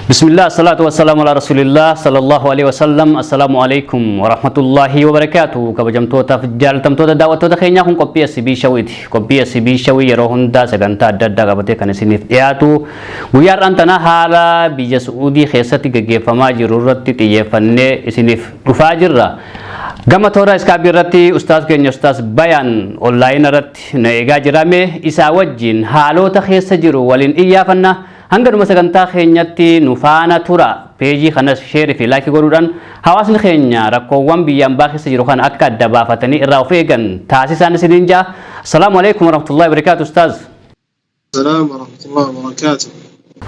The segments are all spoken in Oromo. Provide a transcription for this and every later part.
بسم الله الصلاة والسلام على رسول الله صلى الله عليه وسلم السلام عليكم ورحمة الله وبركاته كبجمتوتا فجال تمتوتا دعوتوتا خينيا كون قبية سبي شويت قبية سبي شوي يروهن دا سغنتا دادا قبتي كان سنف إياتو ويار أنتنا حالا بيجا سعودي خيستي فما جرورتي تيفني سنف رفاجر Gama tora iskabirratti ustaz keenya ustaz bayan online irratti na eegaa jirame isa wajjin haalota keessa jiru waliin iyyafanna hanga dhuma sagantaa keenyatti nu faana tura peejii kanas share fi like godhuudhaan hawaasni keenya rakkoowwan biyyaan keessa jiru kan akka adda baafatanii irraa of eegan taasisan isiniin jaa. Assalaamu alaykum warahmatullahi wabarakatuh ustaz. Assalamu warahmatullahi wabarakatuh.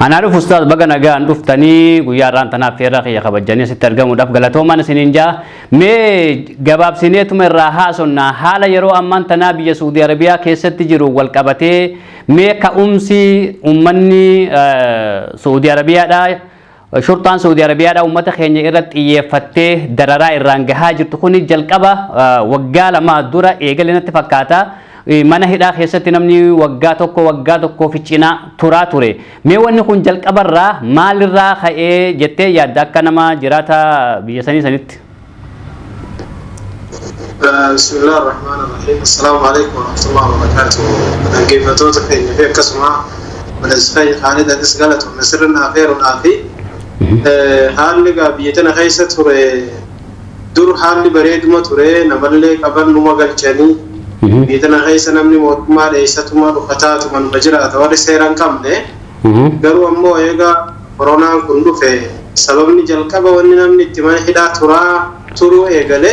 Ana dhufu ustaz baga nagaan dhuftanii guyyaa irraan tanaaf feerra kiyya kabajanii asitti argamuudhaaf galatoomaan isiniin jaa. Mee gabaabsineetuma irraa haasofna haala yeroo ammaan tanaa biyya Saudi Arabiyaa keessatti jiru wal qabatee mee ka'umsi ummanni Saudi Arabiyaadha shurtaan Saudi Arabiyaadha ummata keenya irratti xiyyeeffattee dararaa irraan gahaa jirtu kuni jalqaba waggaa lama dura eegalinatti fakkaata. Mana hidhaa keessatti namni waggaa tokko ficina turaa ture. Mee wanni kun jalqabarraa maalirraa ka'ee jettee yaadda akka nama jiraata biyya sanitti? Bismillahir Rahmanir Rahim. Assalamu alaykum warahmatullahi wabarakatuh. Dhaggeeffattoota keenya fi akkasuma Madaasfay Khalid Adis galatu nasirna khairun afi. Haalli biyya tana keessa ture dur haalli bareeduma ture namallee qabannuma galchanii Biyya keessa namni mootummaa dheessatuma dhufataatu man bajiraata warri seeraan qabne garuu ammoo eega koronaan kun dhufe sababni jalqaba wanni namni itti mana hidhaa turuu eegale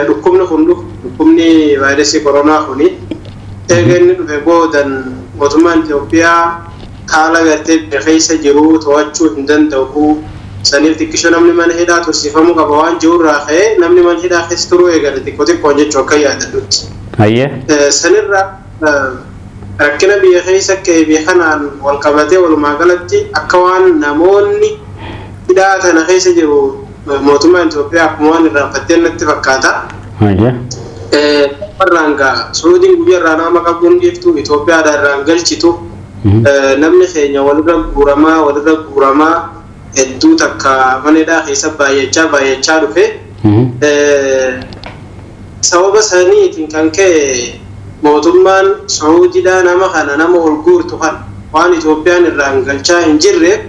dhukkubni kun dhukkubni vaayirasii koronaa kuni eega inni dhufe boodan mootummaan Itoophiyaa haala gartee biyya keessa jiru to'achuu hin danda'u saniif xiqqisho namni mana hidhaa tursiifamuu qaba waan jirurraa ka'ee namni mana hidhaa keessa turuu eegale xiqqoon jechuu akka yaadadhutti. Sanirra rakkina biyya keessa ka'e biyya kanaan wal qabatee walumaa galatti akka waan namoonni hidhaa tana keessa jiru mootummaan Itoophiyaa akkuma waan irraanfattee natti fakkaata. Warraangaa Suudiin guyyarraa nama qabuun dhiiftu Itoophiyaadhaa irraan galchitu namni keenya walirra guuramaa hedduu takka mana hidhaa keessa baay'achaa dhufe sababa saniitiin kan ka'e mootummaan Saaudiidhaa nama ol guurtu kan waan Itoophiyaan irraan galchaa hin jirreef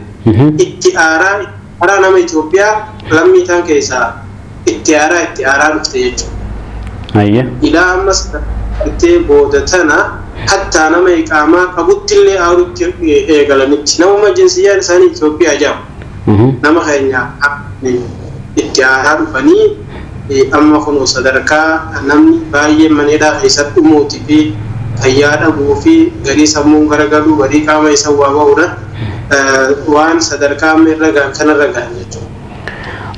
itti aaraa nama Itoophiyaa lammii ta'an keessaa itti aaraa dhufte jechuudha. Ilaa ammas itti booda tana hattaa nama iqaamaa qabutti illee aarutti eegalanitti namuma jinsiyyaan isaanii Itoophiyaa jedhamu. Nama keenya itti aaraa dhufanii amma kun sadarkaa namni baay'ee mana hidhaa keessatti dhumuutii fi fayyaa dhabuu fi garii sammuun garagaluu garii qaama isa waa ba'uudhaan waan sadarkaa amma irra gaan kanarra gaan jechuudha.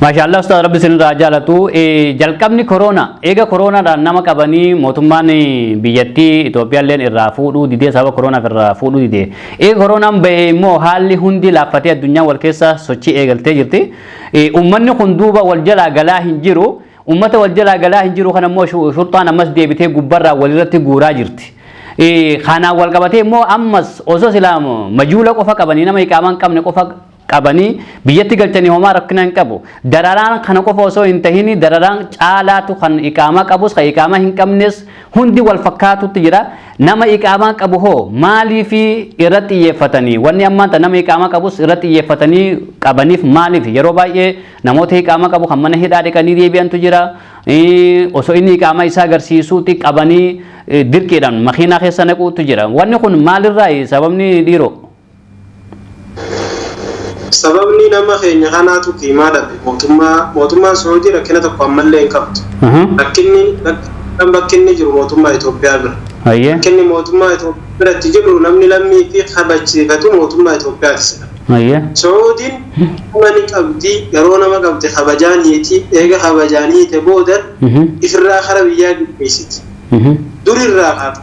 Maashaallah Ustaz Rabbi sin raajalatu jalqabni corona eega coronaadhaan nama qabanii mootummaan biyyattii Itoophiyaalleen irraa fuudhuu didee sababa corona irraa fuudhuu didee eega coronaan bahee immoo haalli hundi laaffatee addunyaa wal keessa sochii eegaltee jirti. Uummanni kun duuba wal jalaa galaa hin jiru. Ummata wal jalaa galaa hin jiru kana immoo shurtaan ammas deebitee gubbarraa walirratti guuraa jirti. Kanaan wal qabatee immoo ammas osoo islaamu majuula qofa qabanii nama iqaamaa hin qabne qofa qabanii biyyatti galchanii homaa rakkina hin qabu. Dararaan kana qofa osoo hin tahini dararaan caalaatu kan iqaamaa qabus kan iqaamaa hin qabnes hundi wal fakkaatutti jira. Nama iqaamaa qabu hoo maaliif irratti xiyyeeffatanii wanni ammaan ta'an nama iqaamaa qabus irratti xiyyeeffatanii qabaniif maaliif yeroo baay'ee namoota iqaamaa qabu kan mana hidhaa dhiqanii deebi'antu jira. Osoo inni iqaamaa isaa agarsiisuutti qabanii dirqiidhaan makiinaa keessa naquutu jira. Wanni kun maalirraa sababni dhiiroo? Sababni nama keenya kanaatu qiimaa dhabe mootummaan Saudii rakkina tokko ammallee hin qabdu. Bakki jiru mootummaa Itoophiyaa bira. Bakki mootummaa Itoophiyaa biratti jiru namni lammii fi kabachiifatu mootummaa Itoophiyaati. Saudiin nama ni qabdi yeroo nama qabdi kabajaan hiiti eega kabajaan hiite booda ifirraa kara biyyaa gaggeessiti. Durirraa hafu.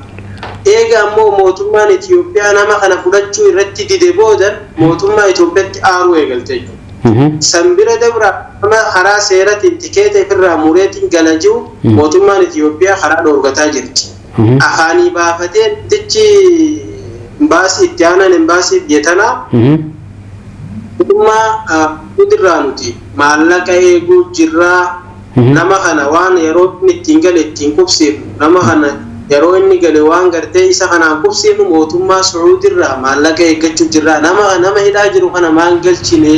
Eega ammoo mootummaan Itoophiyaa nama kana fudhachuu irratti dide booda mootummaa Itoophiyaatti aaruu eegalte jechuudha. Sanbira dabra nama karaa seeratiin tikeeta ifirraa mureetiin gala jiru mootummaan Itoophiyaa karaa dhoorgataa jirti. Afaanii baafatee tichi baasii itti aanan baasii biyya tanaa kudiraanuti maallaqa eeguu jirraa nama kana waan yeroo inni ittiin gale ittiin qubsiifnu nama kana yeroo inni gale waan gartee isa kanaan qubsiifnu mootummaa Sacuudiirraa maallaqa eeggachuu jirraa nama hidhaa jiru kana maan galchine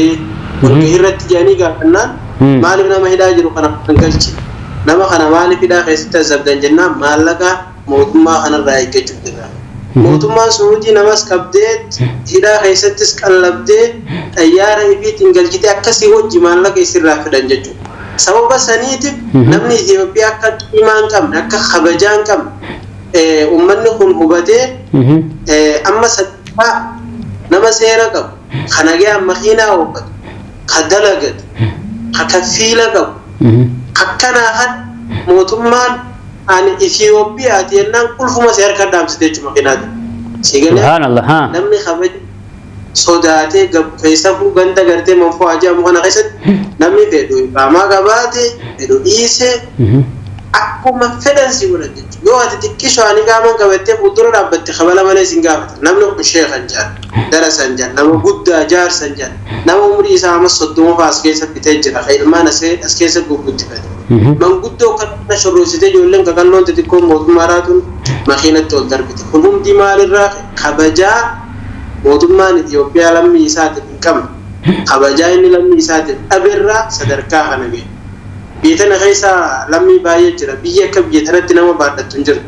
walgahii irratti jedhanii gaafannaan maaliif nama hidhaa jiru kana maan galchine nama kana maaliif hidhaa keessatti azabdan jennaan maallaqa mootummaa kanarraa eeggachuu jirraa. Mootummaan Sacuudii namas qabdee hidhaa keessattis qallabdee xayyaara ifiitiin galchitee akkasii hojii maallaqa isirraa fidan jechuudha. Sababa saniitiif namni Itoophiyaa akka dhiimaa hin qabne akka kabajaa hin qabne uummanni kun hubatee amma sadarkaa nama seera qabu kan nagaa makiinaa oofatu kan dalagatu kan kaffiila qabu akkanaa kan mootummaan ani Itoophiyaati jennaan qulfuma si harka dhaamsite jechuudha makiinaati. Subhanallah. Namni kabaja sodaatee keessa ganda gartee manfoo ajaamu kana keessatti namni fedhu qaamaa qabaate fedhu dhiisee akkuma fedhan si godhan jechuudha. Yoo ati xiqqisho ani qaamaan qabattee fuuldura dhaabbatte kabala malee sin gaafata. Namni kun sheekan jaan, darasan jaan, nama guddaa jaarsan jaan, nama umurii isaa amma 30 fa'aa as keessa bitee jira. Ilmaan as keessa gurguddifate. Manguddoo kana shorroositee ijoolleen qaqalloon xixiqqoon mootummaa raatuun makiinatti ol darbite. Kun hundi maalirraa kabajaa mootummaan Itoophiyaa lammii isaatiif hin qabne kabajaa inni lammii isaatiif dhabeerraa sadarkaa kana gahe. Biyya tana keessa lammii baay'ee jira. Biyya akka biyya tanatti nama baadhattu hin jiru.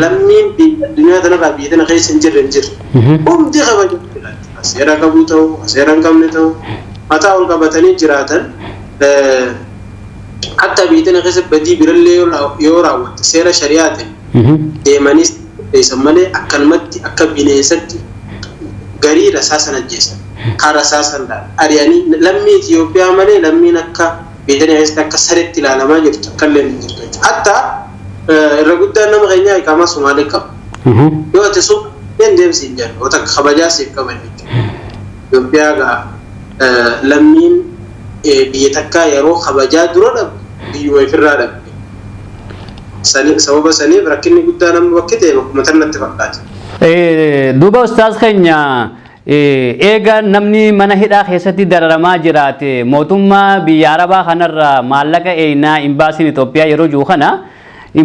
Lammiin addunyaa tanarraa biyya tana keessa hin jirre hin jiru. Hundi kabajaa seera qabu ta'u seera hin qabne ta'u mataa ol qabatanii jiraatan hatta biyya tana keessa badii birallee yoo raawwatte seera shari'aatiin deemanis teessan malee akkanumatti akka bineensatti garii rasaasan ajjeesan kan rasaasan ari'anii lammii Itoophiyaa malee lammiin akka biyya keessatti akka sareetti ilaalamaa jirtu akka illee hin jirtu jechuudha. Hatta irra guddaan nama keenyaa iqaamaa Somaalee qabu. Yoo ati sun deemsi hin jiru yoo takka kabajaa siif qaban jechuudha. Itoophiyaa lammiin biyya takkaa yeroo kabajaa dura dhabu biyyuma ifirraa dhabu. Sababa saniif rakkinni guddaa namni bakki ta'e bakkuma tanatti fakkaata. Duuba ustaas keenya eega namni mana hidhaa keessatti dararamaa jiraate mootummaa biyya Arabaa kanarraa maallaqa eenaa imbaasiin Itoophiyaa yeroo jiru kana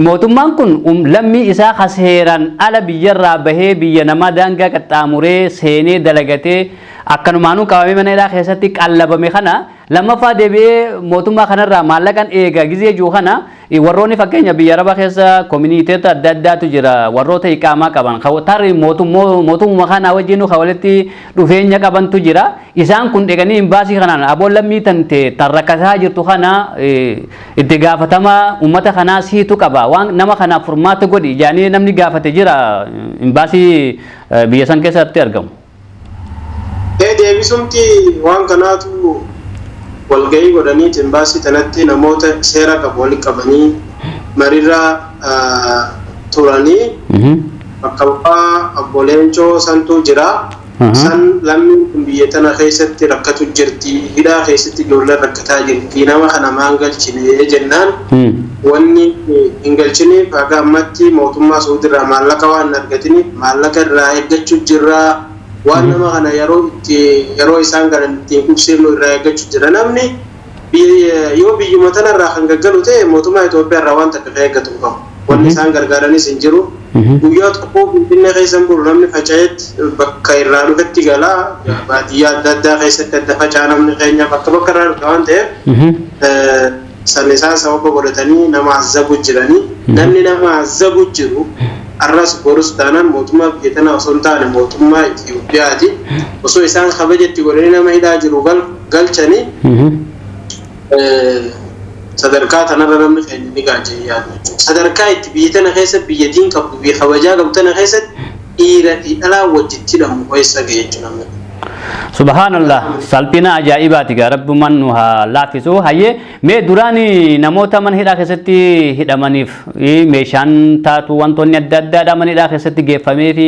mootummaan kun lammii isaa kaseeran ala biyyarraa bahee biyya namaa daangaa qaxxaamuree seenee dalagatee akkanumaanuu qabamee mana hidhaa keessatti qallabame kana lammaffaa deebi'ee mootummaa kanarraa maallaqan eega gizee jiru kana warroonni fakkeenya biyya Arabaa keessa koominiiteeta adda addaatu jira warroota iqaamaa qaban tarri mootummaa kana wajjin walitti dhufeenya qabantu jira isaan kun dhaqanii imbaasii kanaan aboon lammii tante tarrakataa jirtu kana itti gaafatama uummata kanaa siitu qaba waan nama kanaaf furmaata godhi jaanii namni gaafate jira imbaasii biyya san keessatti argamu. Deebisumti waan kanaatu walgahii godhanii imbaasii tanatti namoota seera qabu walitti qabanii mariirraa turanii bakka bu'aa obbo Leencoo santu jira. San lammiin kun biyya tana keessatti rakkatu jirti hidhaa keessatti ijoolleen rakkataa jirti nama kana maan galchine jennaan wanni hin galchiniif haga ammatti mootummaa Sacuudiirraa maallaqa waan argatiniif maallaqa irraa eeggachuu jirra. Waan nama kana yeroo isaan galan ittiin qubsiifnu irraa eeggachuu jira namni yoo biyyuma tanarraa kan gaggalu ta'e mootummaa Itoophiyaa irraa waan takka eeggatu qabu. Wanni isaan gargaaranis hin jiru. Guyyaa tokko Finfinnee keessa bulu namni faca'eetti bakka irraa dhufetti gala baadiyyaa adda addaa keessatti adda facaa namni keenya bakka irraa dhufa waan ta'eef san isaan sababa godhatanii nama azzabu jiranii namni nama azzabu jiru arras borus taanaan mootummaa biyya tanaa osoo hin taane mootummaa Itoophiyaati osoo isaan kabajatti godhanii nama hidhaa jiru galchanii sadarkaa tanarra namni keenya ni gaajee yaadu sadarkaa itti biyya tana keessatti biyya diin qabdu biyya kabajaa qabdu tana keessatti dhiira fi dhalaa wajjitti hidhamu keessa ga'e jechuudha. Subhanallah salphina ajaa'ibaati gaa rabbumaan nu haa laaffisu hayyee mee duraanii namoota mana hidhaa keessatti hidhamaniif meeshaan taatu wantoonni adda addaadha mana hidhaa keessatti geeffamee fi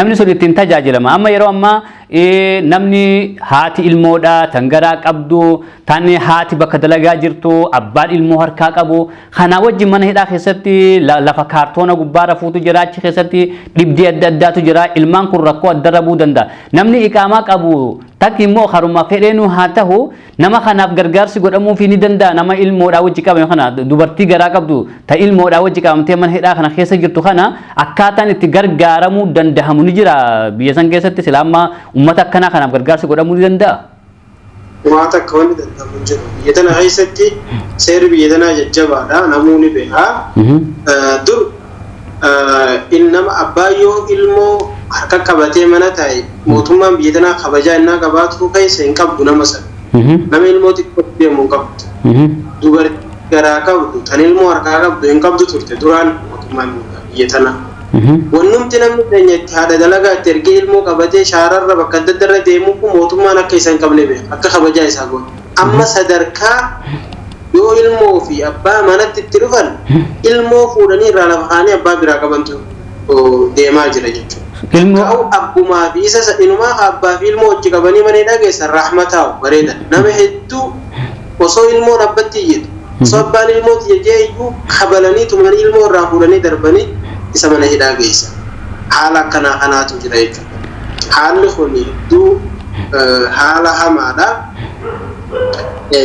namni sun ittiin tajaajilama amma yeroo ammaa namni haati ilmoodha tangaraa qabdu tani haati bakka dalagaa jirtu abbaan ilmoo harkaa qabu kana wajji mana hidhaa keessatti lafa kaartoona gubbaara fuutu jira achi keessatti dhibdee adda addaatu jira ilmaan kun rakkoo adda rabuu danda'a namni iqaamaa qabu takki immoo haruma fedheenu haa ta'u nama kanaaf gargaarsi godhamuu fi ni danda'a nama ilmoodhaa wajji qabame kana dubartii garaa qabdu ta ilmoodhaa wajji qabamtee mana hidhaa kana keessa jirtu kana akkaataan itti gargaaramuu dandahamu ni jira biyya san keessatti silaammaa ummata akkanaa kanaaf gargaarsi godhamuu ni danda'a. Ummata akka wanni danda'amu jiru biyya tana keessatti seerri biyya tanaa jajjabaadha namoonni beekaa dur nama abbaayyoo ilmoo harka qabatee mana taa'e mootummaan biyya tanaa kabajaa innaa qabaatu keessa hin qabdu nama sana nama ilmoo xiqqoo deemu hin qabdu dubartii garaa qabdu tan ilmoo harkaa qabdu hin qabdu turte duraan mootummaan biyya tanaa. Wannumti namni keenya itti haadha dalagaa itti ergee ilmoo qabatee shaararra bakka adda addarra deemu kun mootummaan akka isaan qabne beeka akka kabajaa isaa godhu amma sadarkaa yoo ilmoo fi abbaa manatti itti dhufan ilmoo fuudhanii irraa lafa kaanii abbaa biraa qabantu deemaa jira jechuudha. Ilmoo abbumaa fi isa inumaa abbaa fi ilmoo wajji qabanii mana hidhaa geessan rahmataa'u bareeda nama hedduu osoo ilmoo dhabbatti iyyatu osoo abbaan ilmooti jejee iyyuu kabalanii tumanii ilmoo irraa fuudhanii darbanii isa mana hidhaa geessan haala akkanaa kanaatu jira jechuudha. Haalli kun hedduu haala hamaadha.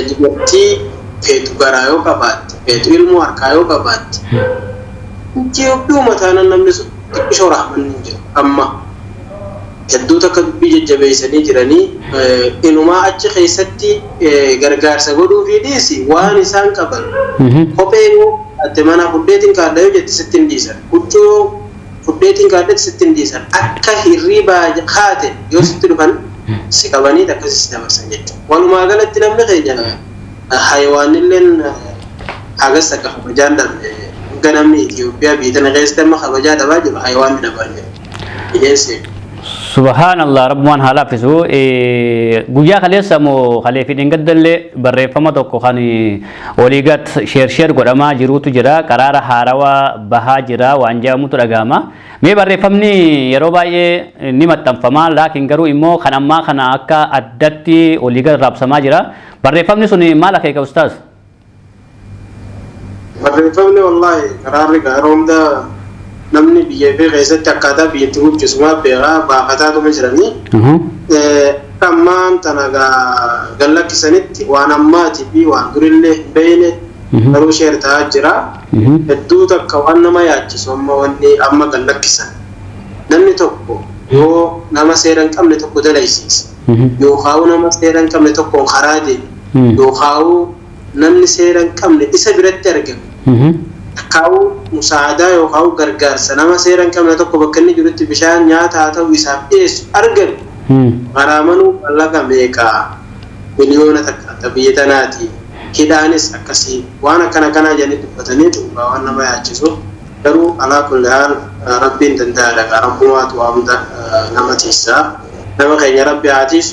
Dubartii feetu garaa yoo qabaatte feetu ilmoo harkaa yoo qabaatte Itoophiyaa mataanan namni sun xiqqishoo rahmanni jira amma hedduu takka dubbii jajjabeessanii jiranii inumaa achi keessatti gargaarsa godhuu fi dhiisi waan isaan qaban kophee ate mana fudheetiin kaadha yoo jette sittiin dhiisan huccuu fudheetiin kaadha sittiin dhiisan akka hirriibaa kaate yoo sitti dhufan si qabanii akkasii dabarsan jechuudha. Walumaa galatti namni keenya hayawaanilleen hagas akka kabajaan dhabne ganamni Itoophiyaa biyya tana keessatti amma kabajaa dhabaa jiru hayawaanni dhabaa jiru. Bineensi. Subhanallah rabbumaan haala fisu guyyaa kaleessa moo kalee fi dhingaddalle barreeffama tokko kan waliigat sheer godhamaa jirutu jira qaraara haarawaa bahaa jira waan jedhamutu dhagahama mee barreeffamni yeroo baay'ee ni maxxanfama laakiin garuu immoo kan ammaa kana akka addatti waliigat raabsamaa jira barreeffamni sun maal akeeka ustaas? Barreeffamni wallaahi qaraarri gaaromda namni biyya fi keessatti akkaataa biyyatti bulchisumaa beekaa baafataatuma jiranii ammaan tana gallakkisanitti waan ammaatii fi waan durillee hin beekne garuu sheer ta'aa jira hedduu takka waan nama yaachisu amma wanni amma gallakkisan namni tokko yoo nama seera hin qabne tokko dalaysiisa yookaan nama seera hin qabne tokkoon karaa deemu yookaan namni seera hin qabne isa biratti argamu kau musaadaa yookaan gargaarsa nama seera hin qabne tokko bakka inni jirutti bishaan nyaata haa ta'u isaaf dhiyeessu argame maraamanuu mallaqa meeqaa miliyoona takka biyya tanaati hidhaanis akkasii waan akkana kanaa jedhanii dubbatanii dhuunfaa waan nama yaachisu garuu alaa kulli haal rabbiin danda'aadha rabbumaatu waa hunda nama tiisaa nama keenya rabbi haatiisu